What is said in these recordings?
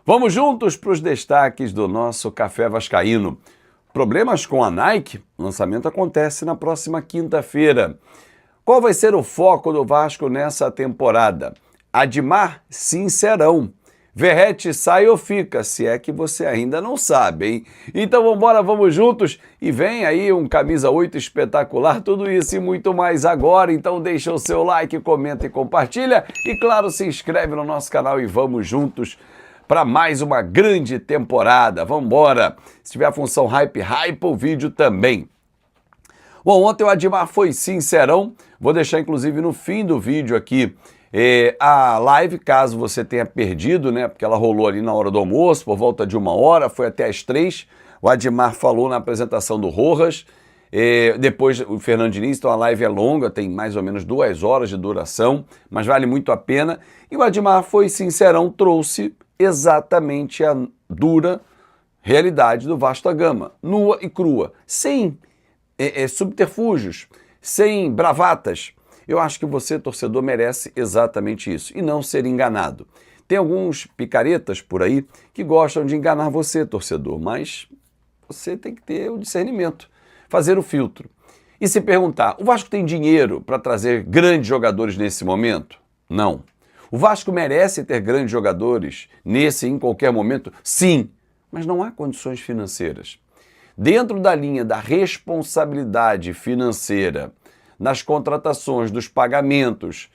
Vamos juntos para os destaques do nosso Café Vascaíno. Problemas com a Nike? O lançamento acontece na próxima quinta-feira. Qual vai ser o foco do Vasco nessa temporada? Admar, sincerão. Verrete sai ou fica, se é que você ainda não sabe, hein? Então vambora, vamos juntos e vem aí um camisa 8 espetacular, tudo isso e muito mais agora. Então deixa o seu like, comenta e compartilha e claro, se inscreve no nosso canal e vamos juntos para mais uma grande temporada. Vambora! Se tiver a função hype o vídeo também. Bom, ontem o Admar foi sincerão, vou deixar inclusive no fim do vídeo aqui a live, caso você tenha perdido, né? Porque ela rolou ali na hora do almoço, por volta de 1h, foi até as 3. O Admar falou na apresentação do Rojas, depois o Fernando Diniz, então a live é longa, tem mais ou menos 2 horas de duração, mas vale muito a pena. E o Admar foi sincerão, trouxe exatamente a dura realidade do Vasco da Gama, nua e crua, sem subterfúgios, sem bravatas. Eu acho que você, torcedor, merece exatamente isso e não ser enganado. Tem alguns picaretas por aí que gostam de enganar você, torcedor, mas você tem que ter o discernimento, fazer o filtro. E se perguntar, o Vasco tem dinheiro para trazer grandes jogadores nesse momento? Não. O Vasco merece ter grandes jogadores nesse e em qualquer momento? Sim, mas não há condições financeiras. Dentro da linha da responsabilidade financeira, nas contratações, dos pagamentos,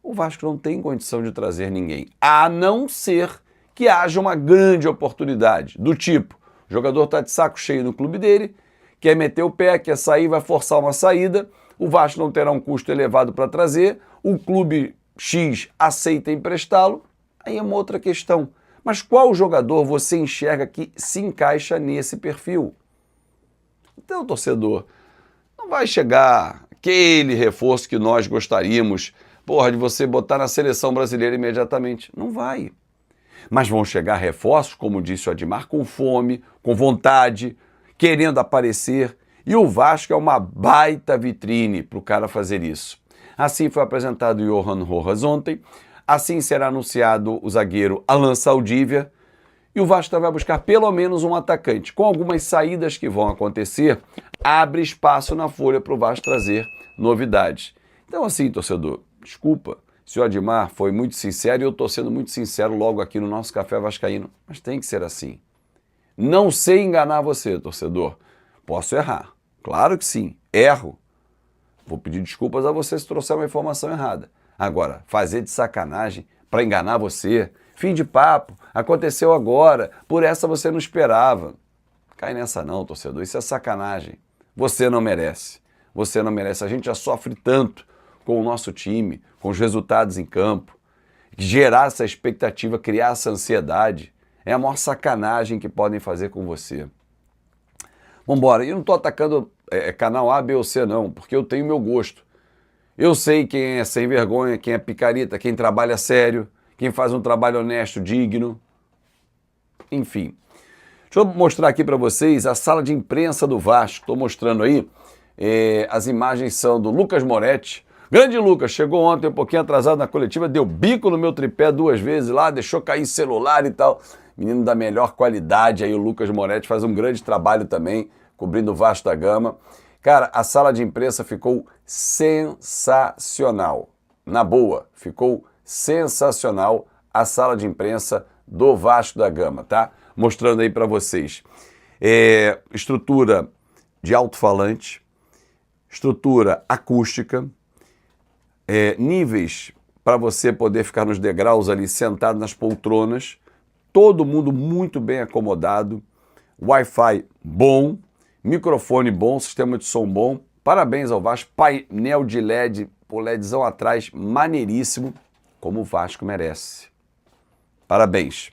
o Vasco não tem condição de trazer ninguém, a não ser que haja uma grande oportunidade, do tipo, o jogador está de saco cheio no clube dele, quer meter o pé, quer sair, vai forçar uma saída, o Vasco não terá um custo elevado para trazer, o clube X aceita emprestá-lo, aí é uma outra questão. Mas qual jogador você enxerga que se encaixa nesse perfil? Então, torcedor, não vai chegar aquele reforço que nós gostaríamos, de você botar na seleção brasileira imediatamente. Não vai. Mas vão chegar reforços, como disse o Admar, com fome, com vontade, querendo aparecer. E o Vasco é uma baita vitrine para o cara fazer isso. Assim foi apresentado o Johan Rojas ontem, assim será anunciado o zagueiro Alan Saldívia, e o Vasco vai buscar pelo menos um atacante. Com algumas saídas que vão acontecer, abre espaço na folha para o Vasco trazer novidades. Então assim, torcedor, desculpa se o Admar foi muito sincero e eu estou sendo muito sincero logo aqui no nosso Café Vascaíno, mas tem que ser assim. Não sei enganar você, torcedor. Posso errar, claro que sim, erro. Vou pedir desculpas a você se trouxer uma informação errada. Agora, fazer de sacanagem para enganar você, fim de papo, aconteceu agora, por essa você não esperava. Cai nessa não, torcedor, isso é sacanagem. Você não merece, você não merece. A gente já sofre tanto com o nosso time, com os resultados em campo. Gerar essa expectativa, criar essa ansiedade, é a maior sacanagem que podem fazer com você. Vambora, eu não estou atacando canal A, B ou C não, porque eu tenho meu gosto. Eu sei quem é sem vergonha, quem é picareta, quem trabalha sério, quem faz um trabalho honesto, digno. Enfim. Deixa eu mostrar aqui para vocês a sala de imprensa do Vasco. Estou mostrando aí, as imagens são do Lucas Moretti. Grande Lucas, chegou ontem um pouquinho atrasado na coletiva, deu bico no meu tripé 2 vezes lá, deixou cair celular e tal. Menino da melhor qualidade aí, o Lucas Moretti faz um grande trabalho também, cobrindo o Vasco da Gama. Cara, a sala de imprensa ficou sensacional. Na boa, ficou sensacional a sala de imprensa do Vasco da Gama, tá? Mostrando aí para vocês. Estrutura de alto-falante, estrutura acústica, níveis para você poder ficar nos degraus ali, sentado nas poltronas, todo mundo muito bem acomodado, Wi-Fi bom, microfone bom, sistema de som bom, parabéns ao Vasco, painel de LED, LEDzão atrás, maneiríssimo, como o Vasco merece. Parabéns.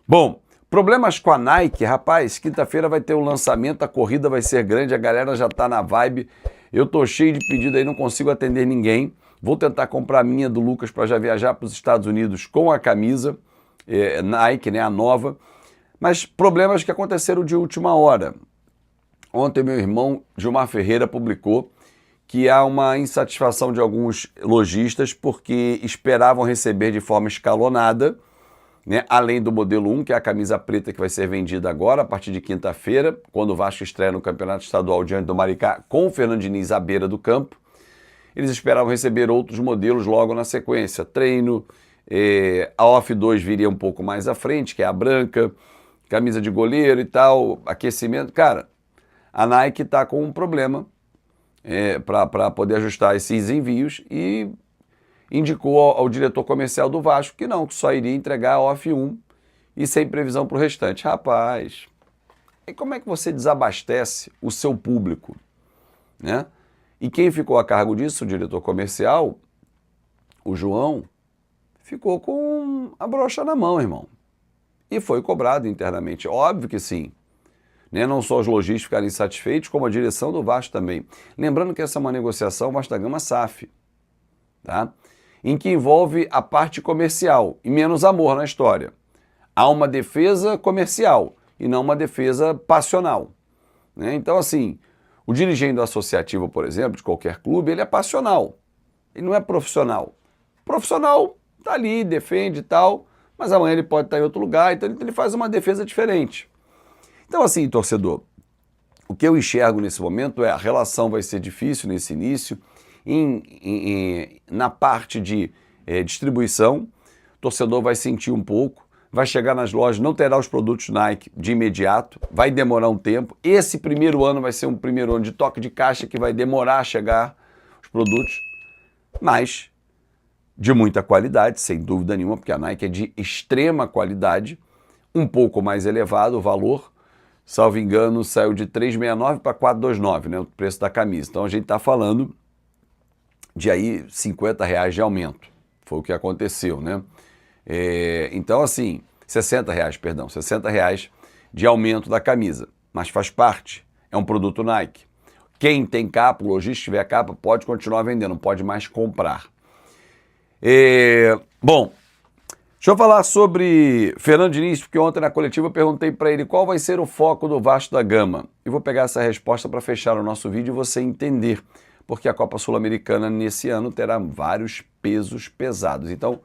Bom, problemas com a Nike, rapaz, quinta-feira vai ter o lançamento, a corrida vai ser grande, a galera já tá na vibe, eu tô cheio de pedido aí, não consigo atender ninguém, vou tentar comprar a minha do Lucas para já viajar para os Estados Unidos com a camisa, Nike, né, a nova, mas problemas que aconteceram de última hora. Ontem meu irmão Gilmar Ferreira publicou que há uma insatisfação de alguns lojistas porque esperavam receber de forma escalonada né? Além do modelo 1, que é a camisa preta que vai ser vendida agora, a partir de quinta-feira, quando o Vasco estreia no Campeonato Estadual diante do Maricá, com o Fernando Diniz à beira do campo. Eles esperavam receber outros modelos logo na sequência. Treino, a Off 2 viria um pouco mais à frente, que é a branca, camisa de goleiro e tal, aquecimento. Cara, a Nike está com um problema para poder ajustar esses envios e indicou ao diretor comercial do Vasco que não, que só iria entregar a Off 1 e sem previsão para o restante. Rapaz, e como é que você desabastece o seu público, né? E quem ficou a cargo disso, o diretor comercial, o João, ficou com a brocha na mão, irmão. E foi cobrado internamente. Óbvio que sim. Né? Não só os lojistas ficaram insatisfeitos, como a direção do Vasco também. Lembrando que essa é uma negociação Vasco da Gama SAF, tá? Em que envolve a parte comercial e menos amor na história. Há uma defesa comercial e não uma defesa passional, né? Então, assim, o dirigente associativo, por exemplo, de qualquer clube, ele é passional, ele não é profissional. O profissional está ali, defende e tal, mas amanhã ele pode estar em outro lugar, então ele faz uma defesa diferente. Então, assim, torcedor, o que eu enxergo nesse momento é a relação vai ser difícil nesse início, na parte de distribuição, o torcedor vai sentir um pouco, vai chegar nas lojas, não terá os produtos Nike de imediato, vai demorar um tempo. Esse primeiro ano vai ser um primeiro ano de toque de caixa que vai demorar a chegar os produtos, mas de muita qualidade, sem dúvida nenhuma, porque a Nike é de extrema qualidade, um pouco mais elevado o valor, salvo engano, saiu de 369 para 429, né, o preço da camisa. Então a gente está falando de aí R$50 de aumento, foi o que aconteceu, né? Então, assim, R$60 de aumento da camisa, mas faz parte, é um produto Nike. Quem tem capa, o lojista tiver capa, pode continuar vendendo, não pode mais comprar. Bom, deixa eu falar sobre Fernando Diniz, porque ontem na coletiva eu perguntei para ele qual vai ser o foco do Vasco da Gama. E vou pegar essa resposta para fechar o nosso vídeo e você entender, porque a Copa Sul-Americana nesse ano terá vários pesos pesados. Então,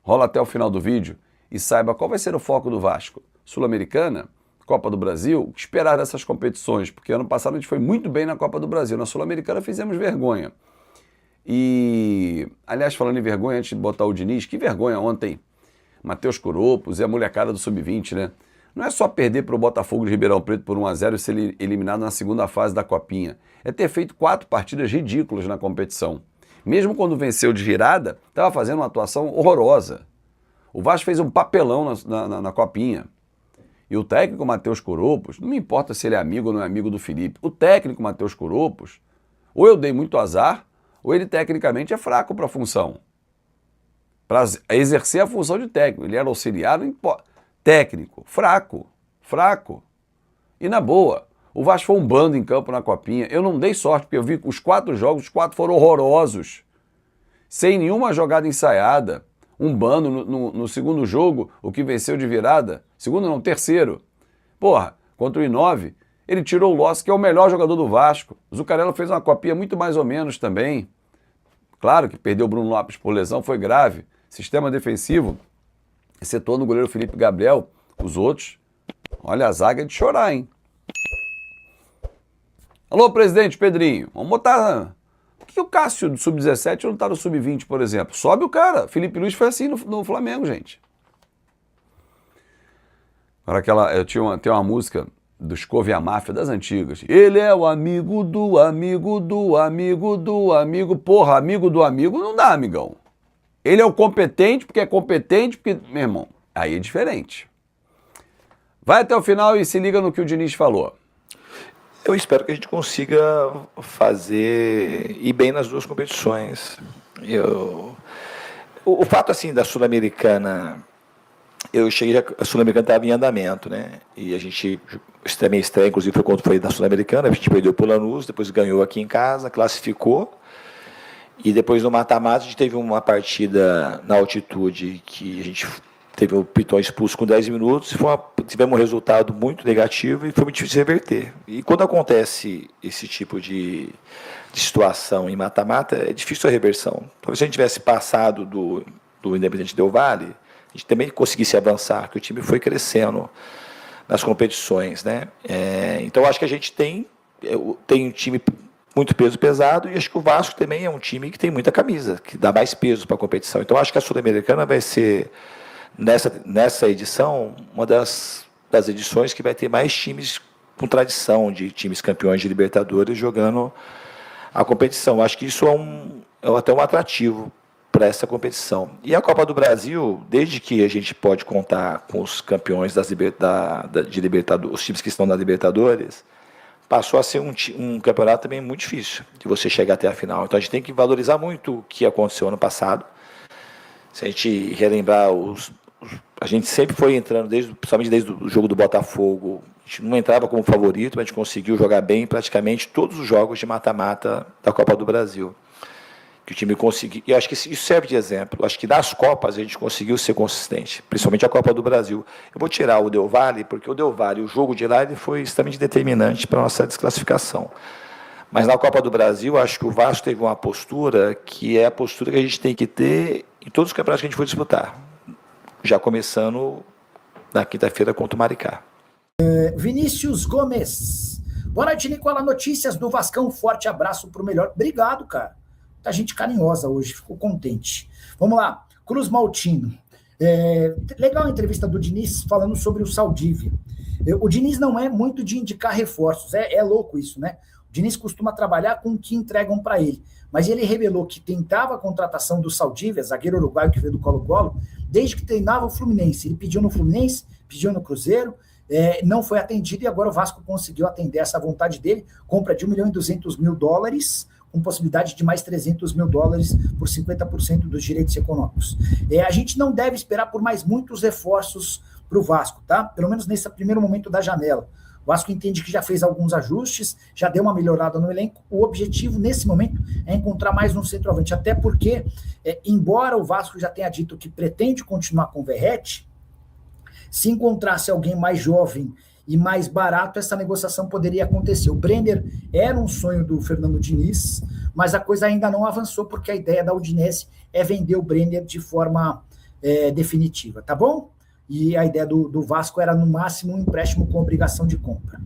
rola até o final do vídeo e saiba qual vai ser o foco do Vasco. Sul-Americana, Copa do Brasil, o que esperar dessas competições? Porque ano passado a gente foi muito bem na Copa do Brasil. Na Sul-Americana fizemos vergonha. E, aliás, falando em vergonha, antes de botar o Diniz, que vergonha ontem. Matheus Coropos e a molecada do Sub-20, né? Não é só perder para o Botafogo de Ribeirão Preto por 1-0 e ser eliminado na segunda fase da Copinha. É ter feito 4 partidas ridículas na competição. Mesmo quando venceu de virada, estava fazendo uma atuação horrorosa. O Vasco fez um papelão na Copinha. E o técnico Matheus Coropos, não me importa se ele é amigo ou não é amigo do Felipe, o técnico Matheus Coropos, ou eu dei muito azar, ou ele tecnicamente é fraco para a função. Para exercer a função de técnico. Ele era auxiliar, não importa. Técnico, fraco. E na boa, o Vasco foi um bando em campo na Copinha. Eu não dei sorte, porque eu vi os 4 jogos, os 4 foram horrorosos. Sem nenhuma jogada ensaiada. Um bando no segundo jogo, o que venceu de virada. Segundo não, terceiro. Porra, contra o I9, ele tirou o Loss, que é o melhor jogador do Vasco. O Zuccarello fez uma Copinha muito mais ou menos também. Claro que perdeu o Bruno Lopes por lesão, foi grave. Sistema defensivo, excetuando o goleiro Felipe Gabriel, os outros, olha, a zaga é de chorar, hein? Alô, presidente Pedrinho, vamos botar... Por que o Cássio do Sub-17 não tá no Sub-20, por exemplo? Sobe o cara. Felipe Luiz foi assim no Flamengo, gente. Agora tem uma música dos Couve a Máfia das antigas. Ele é o amigo do amigo do amigo do amigo. Porra, amigo do amigo não dá, amigão. Ele é o competente, porque é competente, porque... Meu irmão, aí é diferente. Vai até o final e se liga no que o Diniz falou. Eu espero que a gente consiga ir bem nas 2 competições. O fato, assim, da Sul-Americana... Eu cheguei, a Sul-Americana estava em andamento, né? E a gente... Também estreia, inclusive, foi quando foi da Sul-Americana. A gente perdeu para o Lanús, depois ganhou aqui em casa, classificou. E depois no mata-mata a gente teve uma partida na altitude que a gente teve o Piton expulso com 10 minutos e tivemos um resultado muito negativo e foi muito difícil reverter. E quando acontece esse tipo de situação em mata-mata, é difícil a reversão. Talvez se a gente tivesse passado do Independente Del Valle, a gente também conseguisse avançar, que o time foi crescendo nas competições, né? Então acho que a gente tem um time muito peso pesado, e acho que o Vasco também é um time que tem muita camisa, que dá mais peso para a competição. Então acho que a Sul-Americana vai ser, nessa edição, uma das edições que vai ter mais times com tradição de times campeões de Libertadores jogando a competição. Acho que isso é até um atrativo para essa competição. E a Copa do Brasil, desde que a gente pode contar com os campeões de Libertadores, os times que estão na Libertadores, passou a ser um campeonato também muito difícil de você chegar até a final. Então a gente tem que valorizar muito o que aconteceu ano passado. Se a gente relembrar, a gente sempre foi entrando, principalmente desde o jogo do Botafogo, a gente não entrava como favorito, mas a gente conseguiu jogar bem em praticamente todos os jogos de mata-mata da Copa do Brasil. Que o time conseguiu, e eu acho que isso serve de exemplo. Eu acho que nas Copas a gente conseguiu ser consistente, principalmente a Copa do Brasil. Eu vou tirar o Del Valle, porque o Del Valle, o jogo de lá, ele foi extremamente determinante para a nossa desclassificação. Mas na Copa do Brasil, acho que o Vasco teve uma postura que é a postura que a gente tem que ter em todos os campeonatos que a gente for disputar, já começando na quinta-feira contra o Maricá. Vinícius Gomes. Boa noite, Nicola. Notícias do Vascão. Forte abraço pro melhor. Obrigado, cara. Muita gente carinhosa hoje, ficou contente. Vamos lá, Cruz Maltino. Legal a entrevista do Diniz falando sobre o Saldívia. O Diniz não é muito de indicar reforços, é louco isso, né? O Diniz costuma trabalhar com o que entregam para ele, mas ele revelou que tentava a contratação do Saldívia, zagueiro uruguaio que veio do Colo-Colo, desde que treinava o Fluminense. Ele pediu no Fluminense, pediu no Cruzeiro, não foi atendido, e agora o Vasco conseguiu atender essa vontade dele, compra de $1.200.000, com possibilidade de mais $300.000 por 50% dos direitos econômicos. A gente não deve esperar por mais muitos reforços para o Vasco, tá? Pelo menos nesse primeiro momento da janela. O Vasco entende que já fez alguns ajustes, já deu uma melhorada no elenco. O objetivo, nesse momento, é encontrar mais um centroavante, até porque, embora o Vasco já tenha dito que pretende continuar com o Verratti, se encontrasse alguém mais jovem e mais barato, essa negociação poderia acontecer. O Brenner era um sonho do Fernando Diniz, mas a coisa ainda não avançou, porque a ideia da Udinese é vender o Brenner de forma definitiva, tá bom? E a ideia do Vasco era, no máximo, um empréstimo com obrigação de compra.